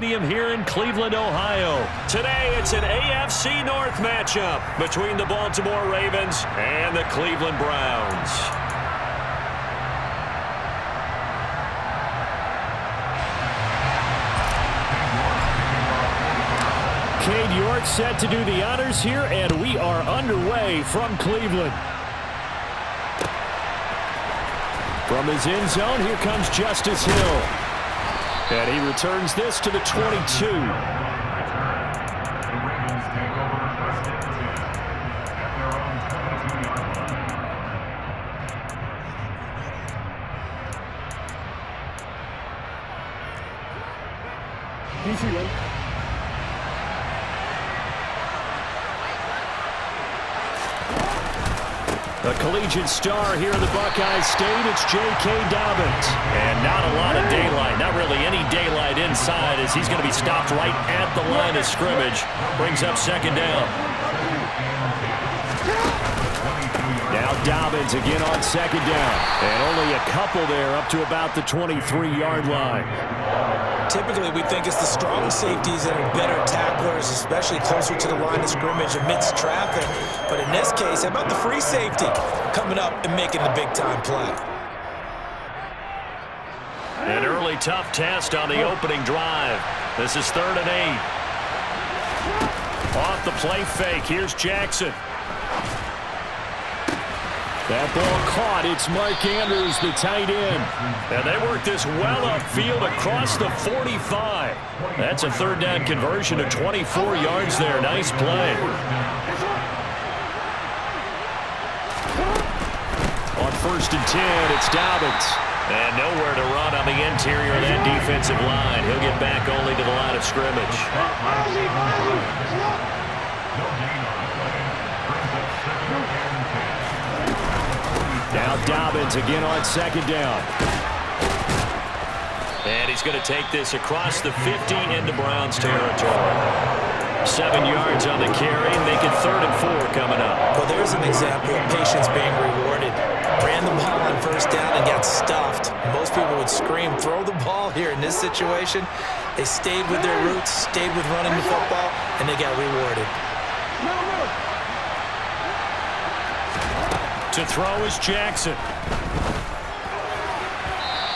Stadium here in Cleveland, Ohio. Today, it's an AFC North matchup between the Baltimore Ravens and the Cleveland Browns. Cade York set to do the honors here, and we are underway from Cleveland. From his end zone, here comes Justice Hill. And he returns this to the 22. The collegiate star here in the Buckeye State, it's J.K. Dobbins. And not a lot of daylight, not really any daylight inside, as he's going to be stopped right at the line of scrimmage. Brings up second down. Now Dobbins again on second down. And only a couple there up to about the 23-yard line. Typically, we think it's the strong safeties that are better tacklers, especially closer to the line of scrimmage amidst traffic. But in this case, how about the free safety coming up and making the big-time play? An early tough test on the opening drive. This is 3rd and 8. Off the play fake, here's Jackson. That ball caught. It's Mark Andrews, the tight end. And they work this well upfield across the 45. That's a 3rd down conversion of 24 yards there. Nice play. On 1st and 10, it's Dobbins. And nowhere to run on the interior of that defensive line. He'll get back only to the line of scrimmage. Now Dobbins again on second down. And he's going to take this across the 50 into Browns territory. 7 yards on the carry, make it 3rd and 4 coming up. Well, there's an example of patience being rewarded. Ran the ball on 1st down and got stuffed. Most people would scream, throw the ball here in this situation. They stayed with their roots, stayed with running the football, and they got rewarded. To throw is Jackson.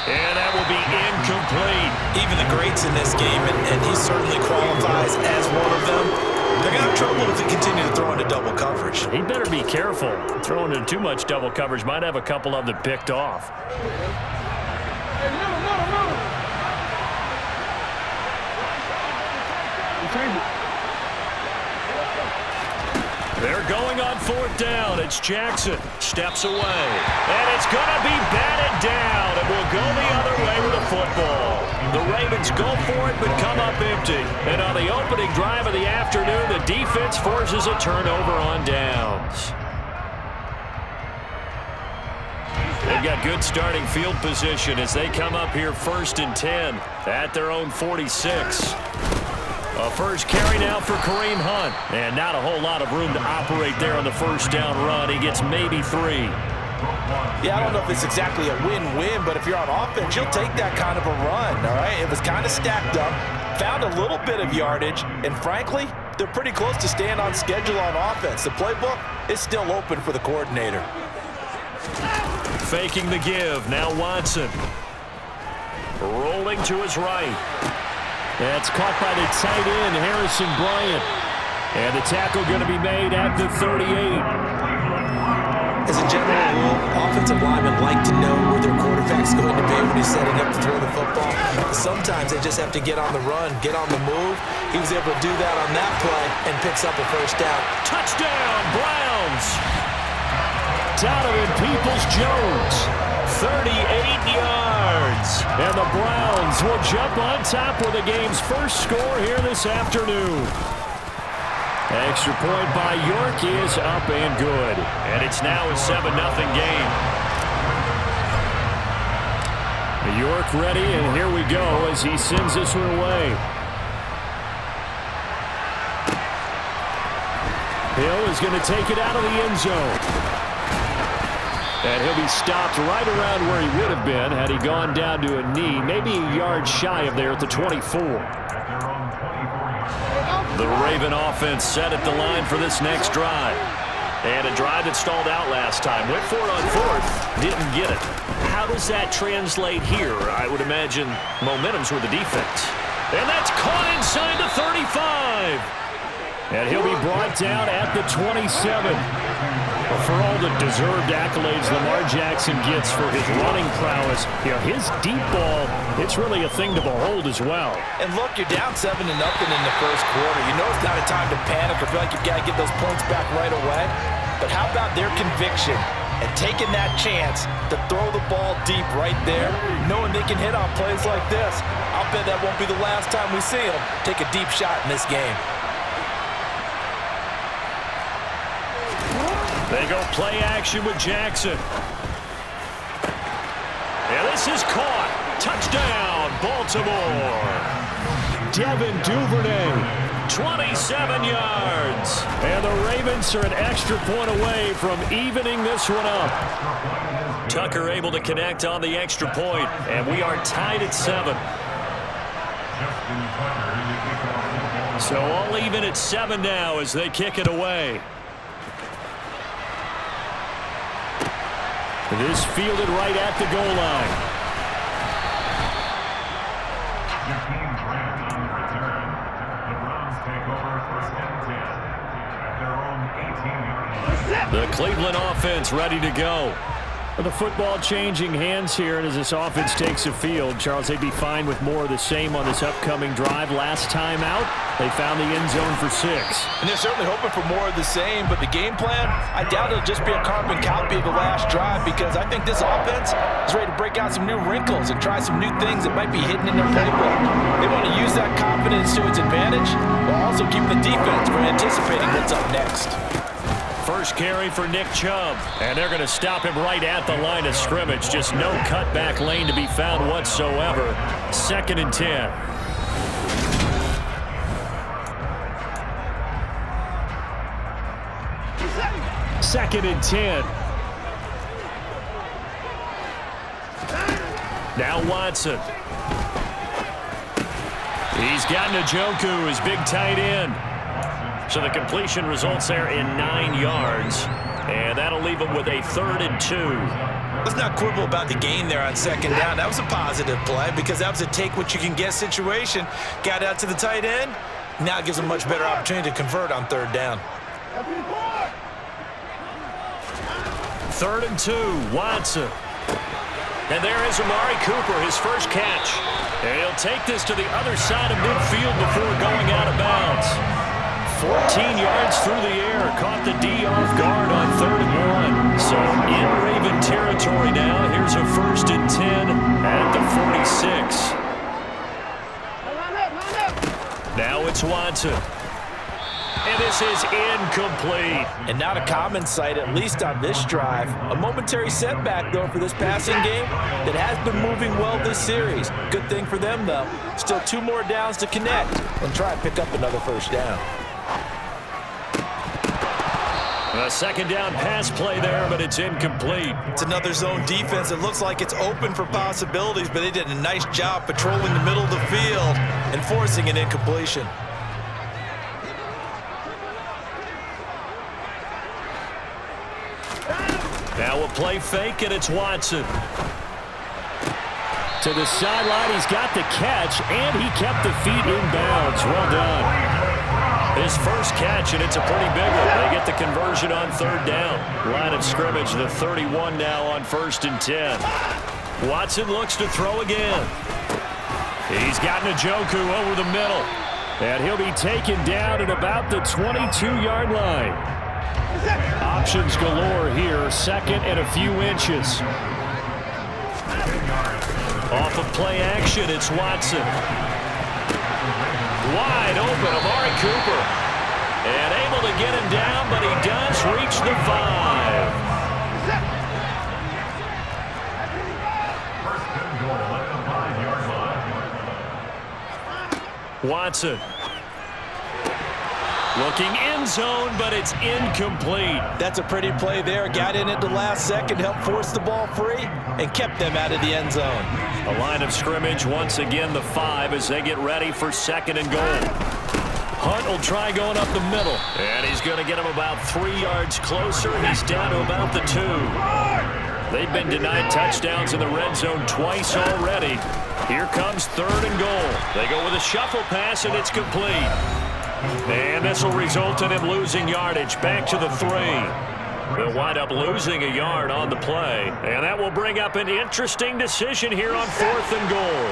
And that will be incomplete. Even the greats in this game, and he certainly qualifies as one of them, they're going to have trouble if they continue to throw into double coverage. He better be careful. Throwing into too much double coverage might have a couple of them picked off. They're going on 4th down. It's Jackson. Steps away. And it's going to be batted down. It will go the other way with the football. The Ravens go for it but come up empty. And on the opening drive of the afternoon, the defense forces a turnover on downs. They've got good starting field position as they come up here 1st and 10 at their own 46. A first carry now for Kareem Hunt. And not a whole lot of room to operate there on the 1st down run. He gets maybe 3. Yeah, I don't know if it's exactly a win-win, but if you're on offense, you'll take that kind of a run, all right? It was kind of stacked up, found a little bit of yardage, and frankly, they're pretty close to staying on schedule on offense. The playbook is still open for the coordinator. Faking the give. Now Watson. Rolling to his right. That's caught by the tight end, Harrison Bryant. And the tackle going to be made at the 38. As a general rule, offensive linemen like to know where their quarterback's going to be when he's setting up to throw the football. Sometimes they just have to get on the run, get on the move. He was able to do that on that play and picks up a 1st down. Touchdown, Browns! Donovan Peoples-Jones, 38 yards. And the Browns will jump on top with the game's first score here this afternoon. Extra point by York is up and good. And it's now a 7-0 game. York ready, and here we go as he sends this one away. Hill is going to take it out of the end zone. And he'll be stopped right around where he would have been had he gone down to a knee, maybe a yard shy of there at the 24. The Raven offense set at the line for this next drive. And a drive that stalled out last time. Went for it on fourth, didn't get it. How does that translate here? I would imagine momentum's with the defense. And that's caught inside the 35. And he'll be brought down at the 27. For all the deserved accolades Lamar Jackson gets for his running prowess, his deep ball, it's really a thing to behold as well. And look, you're down 7-0 in the first quarter. You know it's not a time to panic or feel like you've got to get those points back right away. But how about their conviction and taking that chance to throw the ball deep right there, knowing they can hit on plays like this? I'll bet that won't be the last time we see them take a deep shot in this game. They go play action with Jackson. And this is caught. Touchdown, Baltimore. Devin Duvernay, 27 yards. And the Ravens are an extra point away from evening this one up. Tucker able to connect on the extra point, and we are tied at 7. So all even at 7 now as they kick it away. This fielded right at the goal line. The Cleveland offense ready to go. The football changing hands here, and as this offense takes the field, Charles, they'd be fine with more of the same on this upcoming drive. Last time out, they found the end zone for 6. And they're certainly hoping for more of the same, but the game plan, I doubt it'll just be a carbon copy of the last drive, because I think this offense is ready to break out some new wrinkles and try some new things that might be hidden in their playbook. They want to use that confidence to its advantage, while also keeping the defense from anticipating what's up next. First carry for Nick Chubb, and they're going to stop him right at the line of scrimmage. Just no cutback lane to be found whatsoever. 2nd and 10. Second and 10. Now Watson. He's got Njoku, his big tight end. So the completion results there in 9 yards. And that'll leave him with a 3rd and 2. Let's not quibble about the gain there on 2nd down. That was a positive play because that was a take-what-you-can-get situation. Got out to the tight end. Now it gives him a much better opportunity to convert on 3rd down. 3rd and 2, Watson. And there is Amari Cooper, his first catch. And he'll take this to the other side of midfield before going out of bounds. 14 yards through the air, caught the D off guard on 3rd and 1. So in Raven territory now. Here's a 1st and 10 at the 46. Now it's Watson. And this is incomplete. And not a common sight, at least on this drive. A momentary setback, though, for this passing game that has been moving well this series. Good thing for them, though. Still 2 more downs to connect and try and pick up another 1st down. A 2nd down pass play there, but it's incomplete. It's another zone defense. It looks like it's open for possibilities, but they did a nice job patrolling the middle of the field and forcing an incompletion. Now a play fake, and it's Watson. To the sideline, he's got the catch, and he kept the feet in bounds. Well done. His first catch, and it's a pretty big one. They get the conversion on 3rd down. Line of scrimmage, the 31 now on 1st and 10. Watson looks to throw again. He's got Njoku over the middle. And he'll be taken down at about the 22-yard line. Options galore here. 2nd and a few inches. Off of play action, it's Watson. Wide open, Amari Cooper. And able to get him down, but he does reach the 5. Watson. Looking end zone, but it's incomplete. That's a pretty play there. Got in at the last second, helped force the ball free, and kept them out of the end zone. A line of scrimmage, once again the 5 as they get ready for 2nd and goal. Hunt will try going up the middle. And he's going to get him about 3 yards closer. He's down to about the 2. They've been denied touchdowns in the red zone twice already. Here comes 3rd and goal. They go with a shuffle pass, and it's complete. And this will result in him losing yardage back to the 3. They'll wind up losing a yard on the play. And that will bring up an interesting decision here on 4th and goal.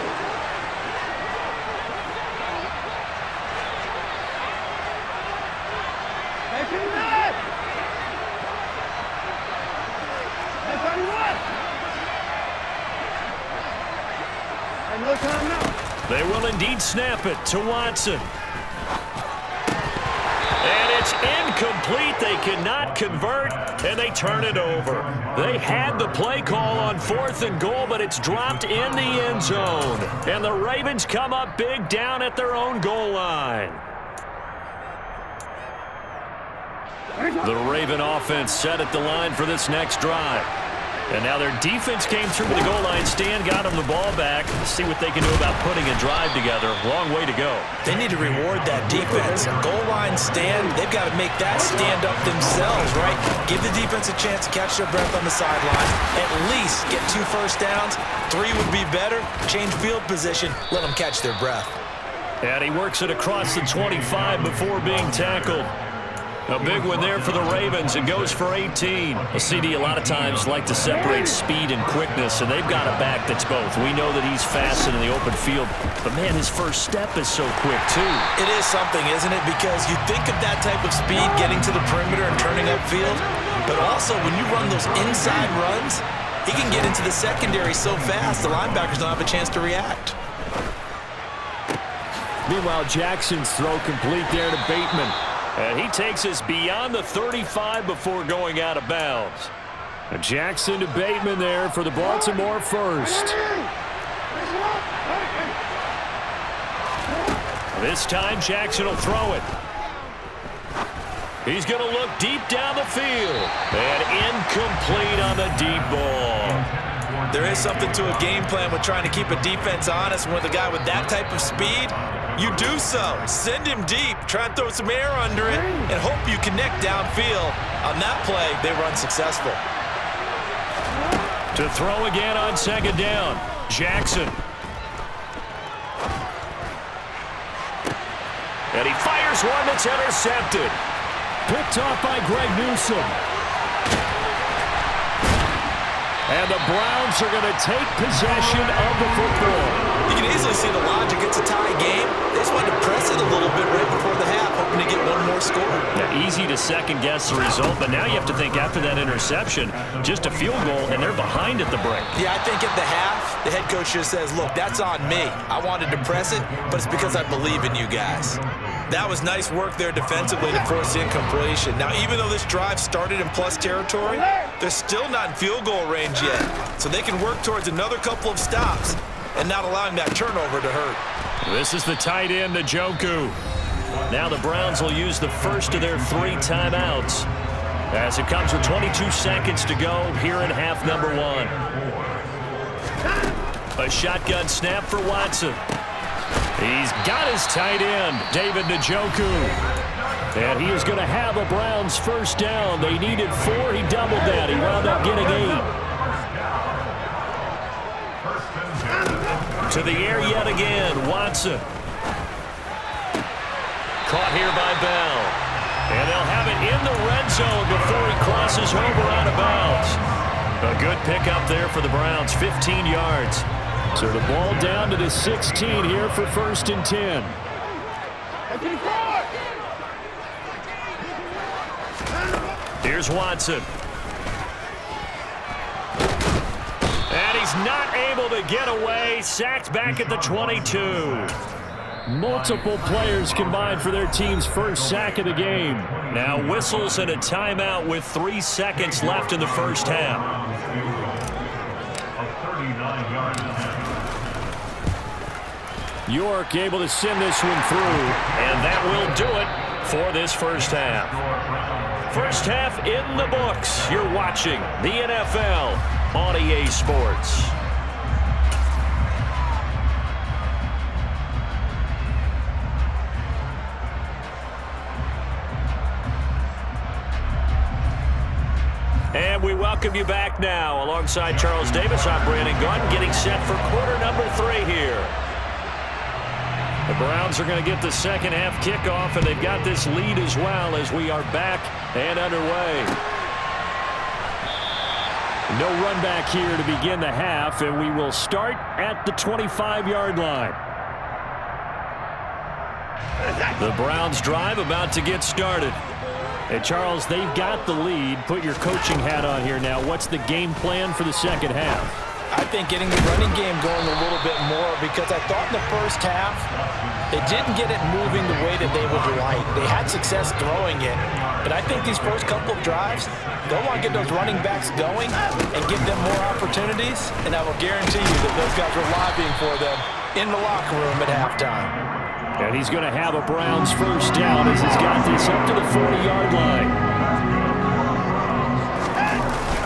They will indeed snap it to Watson. And it's incomplete. They cannot convert, and they turn it over. They had the play call on 4th and goal, but it's dropped in the end zone. And the Ravens come up big down at their own goal line. The Raven offense set at the line for this next drive. And now their defense came through to the goal line. Stan got them the ball back. See what they can do about putting a drive together. Long way to go. They need to reward that defense. A goal line stand, they've got to make that stand up themselves, right? Give the defense a chance to catch their breath on the sideline. At least get 2 first downs. 3 would be better. Change field position. Let them catch their breath. And he works it across the 25 before being tackled. A big one there for the Ravens. It goes for 18. A CD a lot of times like to separate speed and quickness, and they've got a back that's both. We know that he's fast in the open field, but, man, his first step is so quick, too. It is something, isn't it? Because you think of that type of speed getting to the perimeter and turning upfield, but also when you run those inside runs, he can get into the secondary so fast the linebackers don't have a chance to react. Meanwhile, Jackson's throw complete there to Bateman. And he takes us beyond the 35 before going out of bounds. Jackson to Bateman there for the Baltimore first. This time Jackson will throw it. He's going to look deep down the field. And incomplete on the deep ball. There is something to a game plan with trying to keep a defense honest. With a guy with that type of speed, you do so. Send him deep. Try and throw some air under it and hope you connect downfield. On that play, they run successful. To throw again on 2nd down. Jackson. And he fires one that's intercepted. Picked off by Greg Newsome. And the Browns are going to take possession of the football. You can easily see the logic. It's a tie game. They just wanted to press it a little bit right before the half, hoping to get one more score. Yeah, easy to second-guess the result, but now you have to think after that interception, just a field goal, and they're behind at the break. Yeah, I think at the half, the head coach just says, look, that's on me. I wanted to press it, but it's because I believe in you guys. That was nice work there defensively to force the incompletion. Now, even though this drive started in plus territory, they're still not in field goal range yet. So they can work towards another couple of stops and not allowing that turnover to hurt. This is the tight end, Njoku. Now the Browns will use the first of their 3 timeouts as it comes with 22 seconds to go here in half number 1. A shotgun snap for Watson. He's got his tight end, David Njoku. And he is going to have a Browns first down. They needed 4. He doubled that. He wound up getting 8. To the air yet again, Watson. Caught here by Bell. And they'll have it in the red zone before he crosses over out of bounds. A good pickup there for the Browns, 15 yards. So the ball down to the 16 here for 1st and 10. Here's Watson. And he's not able to get away. Sacked back at the 22. Multiple players combined for their team's first sack of the game. Now whistles and a timeout with 3 seconds left in the first half. York able to send this one through, and that will do it for this first half. First half in the books. You're watching the NFL on EA Sports. welcome you back now. Alongside Charles Davis, I'm Brandon Gunn, getting set for quarter number 3 here. The Browns are going to get the second half kickoff, and they've got this lead as well as we are back and underway. No run back here to begin the half, and we will start at the 25-yard line. The Browns drive about to get started. Hey, Charles, they've got the lead. Put your coaching hat on here now. What's the game plan for the second half? I think getting the running game going a little bit more, because I thought in the first half they didn't get it moving the way that they would like. They had success throwing it, but I think these first couple of drives, they'll want to get those running backs going and give them more opportunities, and I will guarantee you that those guys are lobbying for them in the locker room at halftime. And he's going to have a Browns first down as he's got this up to the 40-yard line.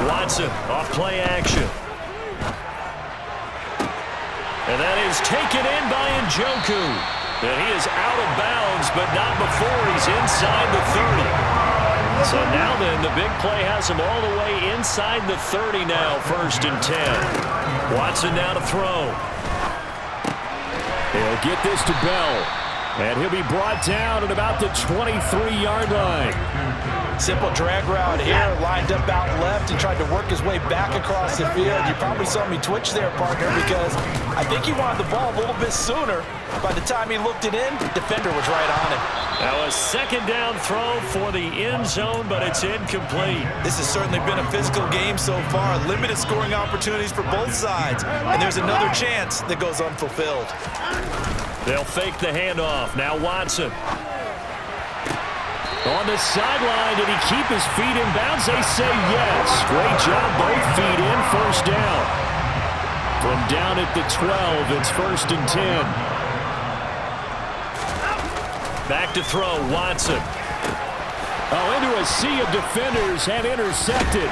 Watson off play action. And that is taken in by Njoku. And he is out of bounds, but not before he's inside the 30. So now then, the big play has him all the way inside the 30 now, 1st and 10. Watson now to throw. He'll get this to Bell. And he'll be brought down at about the 23-yard line. Simple drag route here, lined up out left and tried to work his way back across the field. You probably saw me twitch there, partner, because I think he wanted the ball a little bit sooner. By the time he looked it in, the defender was right on him. Now a second down throw for the end zone, but it's incomplete. This has certainly been a physical game so far. Limited scoring opportunities for both sides. And there's another chance that goes unfulfilled. They'll fake the handoff. Now Watson. On the sideline, did he keep his feet in bounds? They say yes. Great job, both feet in, first down. From down at the 12, it's 1st and 10. Back to throw, Watson. Oh, into a sea of defenders and intercepted.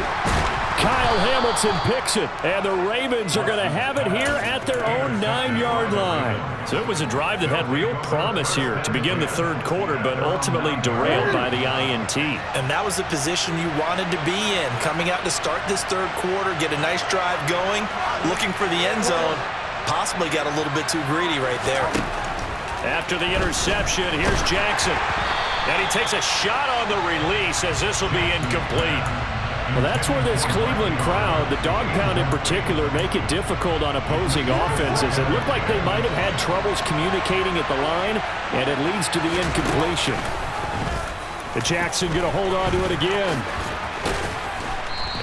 Kyle Hamilton picks it, and the Ravens are going to have it here at their own 9-yard line. So it was a drive that had real promise here to begin the third quarter, but ultimately derailed by the INT. And that was the position you wanted to be in, coming out to start this third quarter, get a nice drive going, looking for the end zone. Possibly got a little bit too greedy right there. After the interception, here's Jackson. And he takes a shot on the release as this will be incomplete. Well, that's where this Cleveland crowd, the dog pound in particular, make it difficult on opposing offenses. It looked like they might have had troubles communicating at the line, and it leads to the incompletion. The Jackson going to hold on to it again.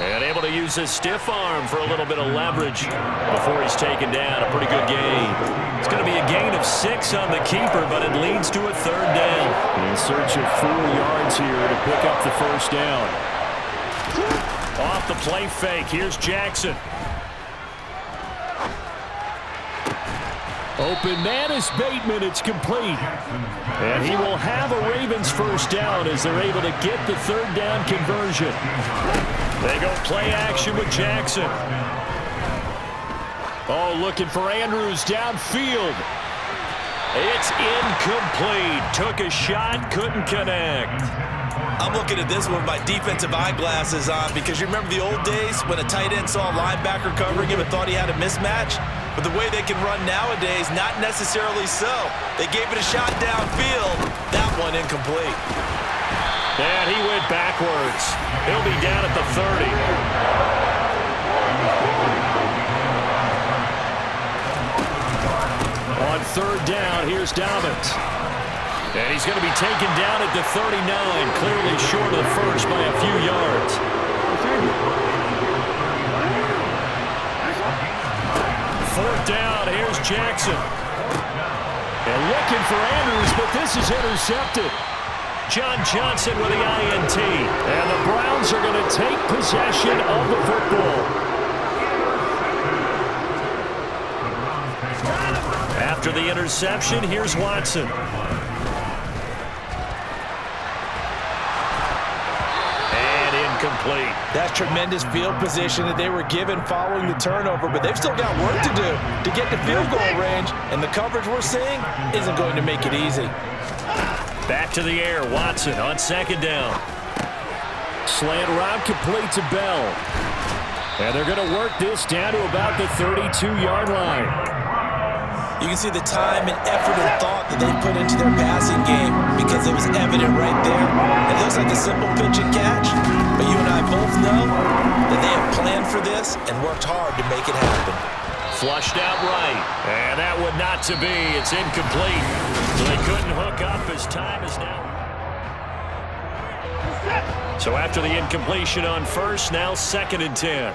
And able to use his stiff arm for a little bit of leverage before he's taken down. A pretty good gain. It's going to be a gain of 6 on the keeper, but it leads to a third down. In search of 4 yards here to pick up the first down. Off the play fake, here's Jackson. Open man is Bateman, it's complete. And he will have a Ravens first down as they're able to get the third down conversion. They go play action with Jackson. Oh, looking for Andrews downfield. It's incomplete. Took a shot, couldn't connect. I'm looking at this with my defensive eyeglasses on, because you remember the old days when a tight end saw a linebacker covering him and thought he had a mismatch? But the way they can run nowadays, not necessarily so. They gave it a shot downfield. That one incomplete. And he went backwards. He'll be down at the 30. On third down, here's Dobbins. And he's going to be taken down at the 39, clearly short of the first by a few yards. Fourth down, here's Jackson. And looking for Andrews, but this is intercepted. John Johnson with the INT. And the Browns are going to take possession of the football. After the interception, here's Watson. Complete. That's tremendous field position that they were given following the turnover, but they've still got work to do to get to field goal range, and the coverage we're seeing isn't going to make it easy. Back to the air, Watson on second down. Slant route complete to Bell. And they're going to work this down to about the 32-yard line. You can see the time and effort and thought that they put into their passing game because it was evident right there. It looks like a simple pitch and catch, but you and I both know that they have planned for this and worked hard to make it happen. Flushed out right, and that would not to be. It's incomplete. So they couldn't hook up as time is now. So after the incompletion on first, now 2nd and 10.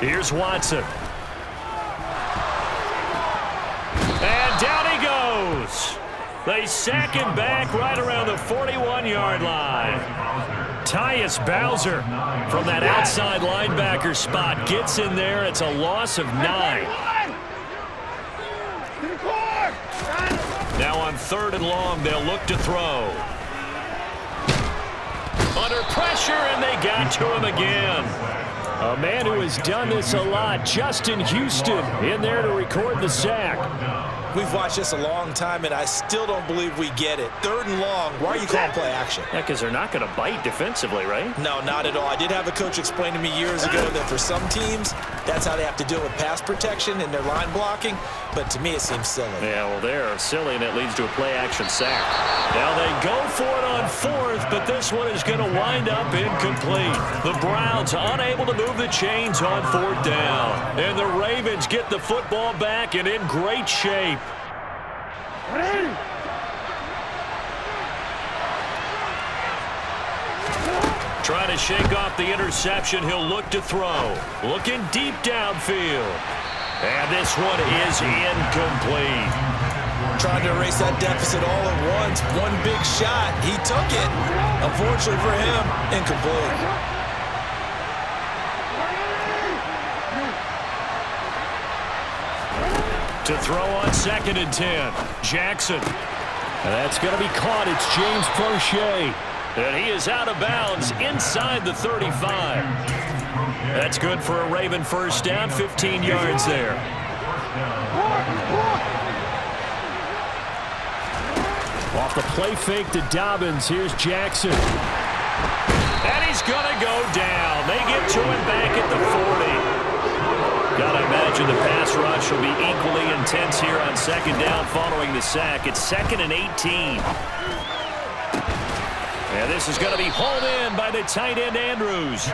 Here's Watson. And down he goes. They sack him back right around the 41-yard line. Tyus Bowser from that outside linebacker spot gets in there. It's a loss of 9. Now on 3rd and long, they'll look to throw. Under pressure, and they got to him again. A man who has done this a lot, Justin Houston, in there to record the sack. We've watched this a long time, and I still don't believe we get it. 3rd and long, why are you calling play action? Yeah, because they're not going to bite defensively, right? No, not at all. I did have a coach explain to me years ago that for some teams, that's how they have to deal with pass protection and their line blocking, but to me it seems silly. Yeah, well, they're silly, and it leads to a play-action sack. Now they go for it on 4th, but this one is going to wind up incomplete. The Browns unable to move the chains on 4th down, and the Ravens get the football back and in great shape. Trying to shake off the interception. He'll look to throw. Looking deep downfield. And this one is incomplete. Trying to erase that deficit all at once. One big shot. He took it. Unfortunately for him, incomplete. To throw on 2nd and 10. Jackson. And that's going to be caught. It's James Prochet. And he is out of bounds inside the 35. That's good for a Raven first down, 15 yards there. Off the play fake to Dobbins. Here's Jackson. And he's going to go down. They get to him back at the 40. Got to imagine the pass rush will be equally intense here on 2nd down following the sack. It's 2nd and 18. And this is going to be hauled in by the tight end, Andrews.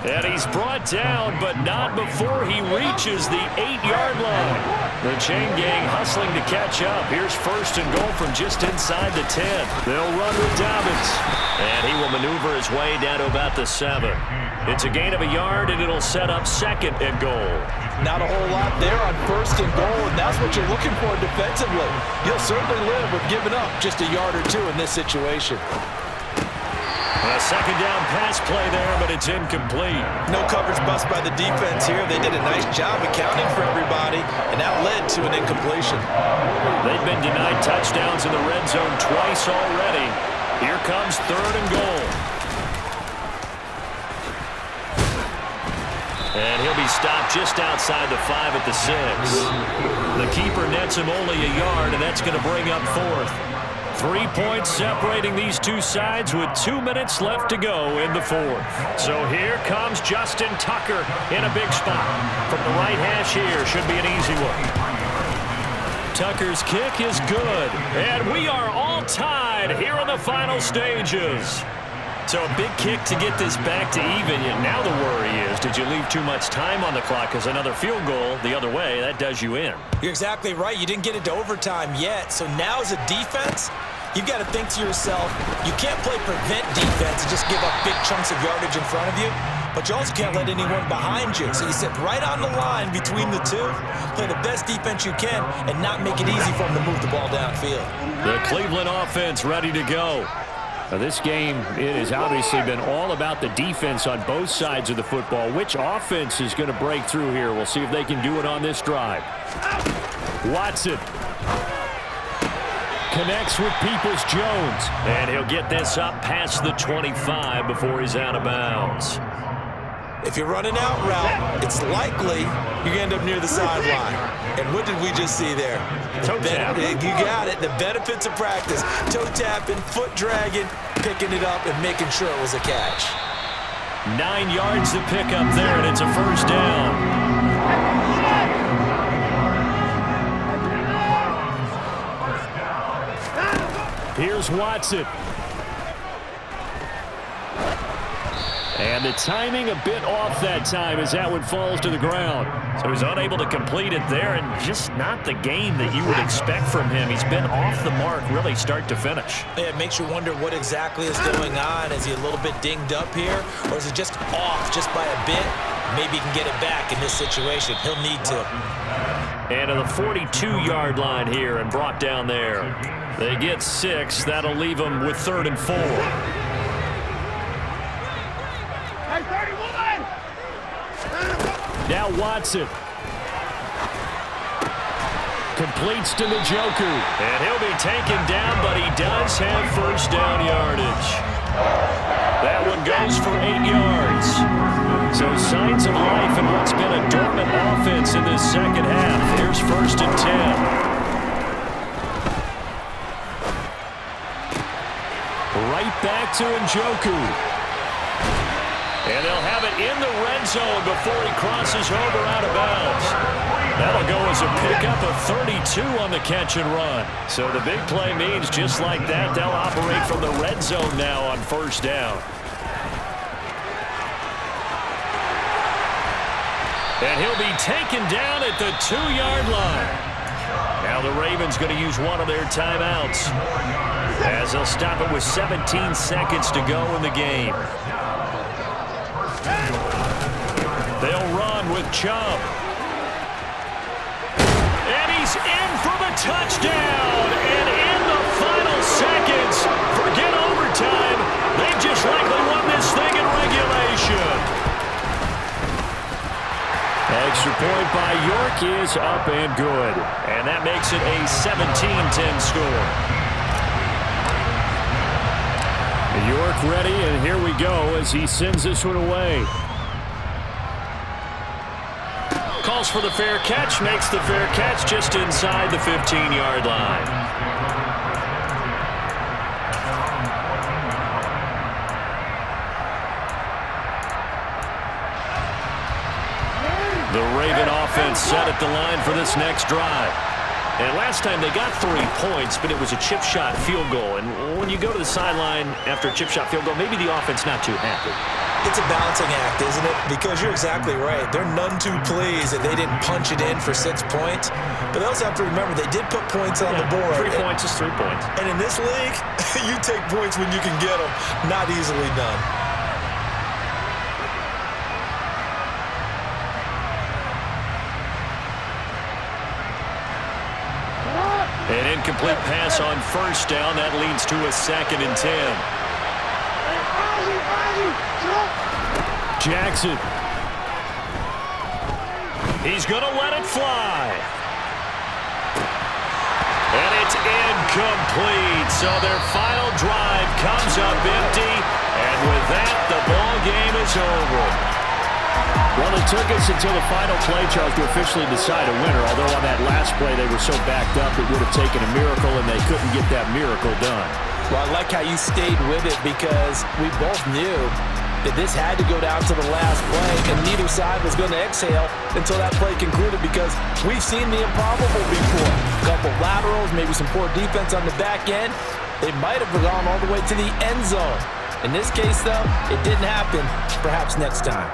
And he's brought down, but not before he reaches the 8-yard line. The chain gang hustling to catch up. Here's 1st and goal from just inside the 10. They'll run with Dobbins. And he will maneuver his way down to about the 7. It's a gain of a yard, and it'll set up 2nd and goal. Not a whole lot there on 1st and goal, and that's what you're looking for defensively. You'll certainly live with giving up just a yard or 2 in this situation. A 2nd down pass play there, but it's incomplete. No coverage bust by the defense here. They did a nice job accounting for everybody, and that led to an incompletion. They've been denied touchdowns in the red zone twice already. Here comes 3rd and goal. And he'll be stopped just outside the 5 at the 6. The keeper nets him only a yard, and that's going to bring up 4th. 3 points separating these two sides with 2 minutes left to go in the 4th. So here comes Justin Tucker in a big spot. From the right hash here, should be an easy one. Tucker's kick is good. And we are all tied here in the final stages. So a big kick to get this back to even. And now the worry is, did you leave too much time on the clock? Because another field goal the other way, that does you in. You're exactly right. You didn't get it to overtime yet. So now as a defense, you've got to think to yourself, you can't play prevent defense and just give up big chunks of yardage in front of you. But you also can't let anyone behind you. So you sit right on the line between the two, play the best defense you can, and not make it easy for them to move the ball downfield. The Cleveland offense ready to go. Now this game, it has obviously been all about the defense on both sides of the football. Which offense is going to break through here? We'll see if they can do it on this drive. Watson connects with Peoples-Jones. And he'll get this up past the 25 before he's out of bounds. If you're running out route, it's likely you're going to end up near the sideline. And what did we just see there? Toe tap. You got it. The benefits of practice. Toe tapping, foot dragging, picking it up, and making sure it was a catch. 9 yards to pick up there, and it's a first down. Here's Watson. And the timing a bit off that time as that one falls to the ground. So he's unable to complete it there, and just not the game that you would expect from him. He's been off the mark really start to finish. Yeah, it makes you wonder what exactly is going on. Is he a little bit dinged up here, or is it just off just by a bit? Maybe he can get it back in this situation. He'll need to. And to the 42-yard line here and brought down there. They get 6. That'll leave them with 3rd and 4. Now Watson. Completes to Njoku. And he'll be taken down, but he does have first down yardage. That one goes for 8 yards. So signs of life in what's been a dormant offense in this second half. Here's 1st and 10. Right back to Njoku. And they'll have it in the red zone before he crosses over out of bounds. That'll go as a pickup of 32 on the catch and run. So the big play means just like that, they'll operate from the red zone now on first down. And he'll be taken down at the 2-yard line. Now the Ravens going to use one of their timeouts as they'll stop it with 17 seconds to go in the game. They'll run with Chubb. And he's in for the touchdown. And in the final seconds, forget overtime, they just likely won this thing in regulation. Extra point by York is up and good. And that makes it a 17-10 score. York ready, and here we go as he sends this one away. Calls for the fair catch, makes the fair catch just inside the 15-yard line. The Raven offense set at the line for this next drive. And last time they got 3 points, but it was a chip shot field goal. And when you go to the sideline after a chip shot field goal, maybe the offense not too happy. It's a balancing act, isn't it? Because you're exactly right. They're none too pleased that they didn't punch it in for 6 points. But they also have to remember they did put points on the board. 3 points is 3 points. And in this league, you take points when you can get them. Not easily done. An incomplete pass on first down. That leads to a 2nd and 10. Jackson. He's going to let it fly. And it's incomplete. So their final drive comes up empty. And with that, the ball game is over. Well, it took us until the final play, Charles, to officially decide a winner. Although on that last play they were so backed up it would have taken a miracle, and they couldn't get that miracle done. Well, I like how you stayed with it because we both knew that this had to go down to the last play, and neither side was going to exhale until that play concluded because we've seen the improbable before. A couple laterals, maybe some poor defense on the back end. They might have gone all the way to the end zone. In this case, though, it didn't happen. Perhaps next time.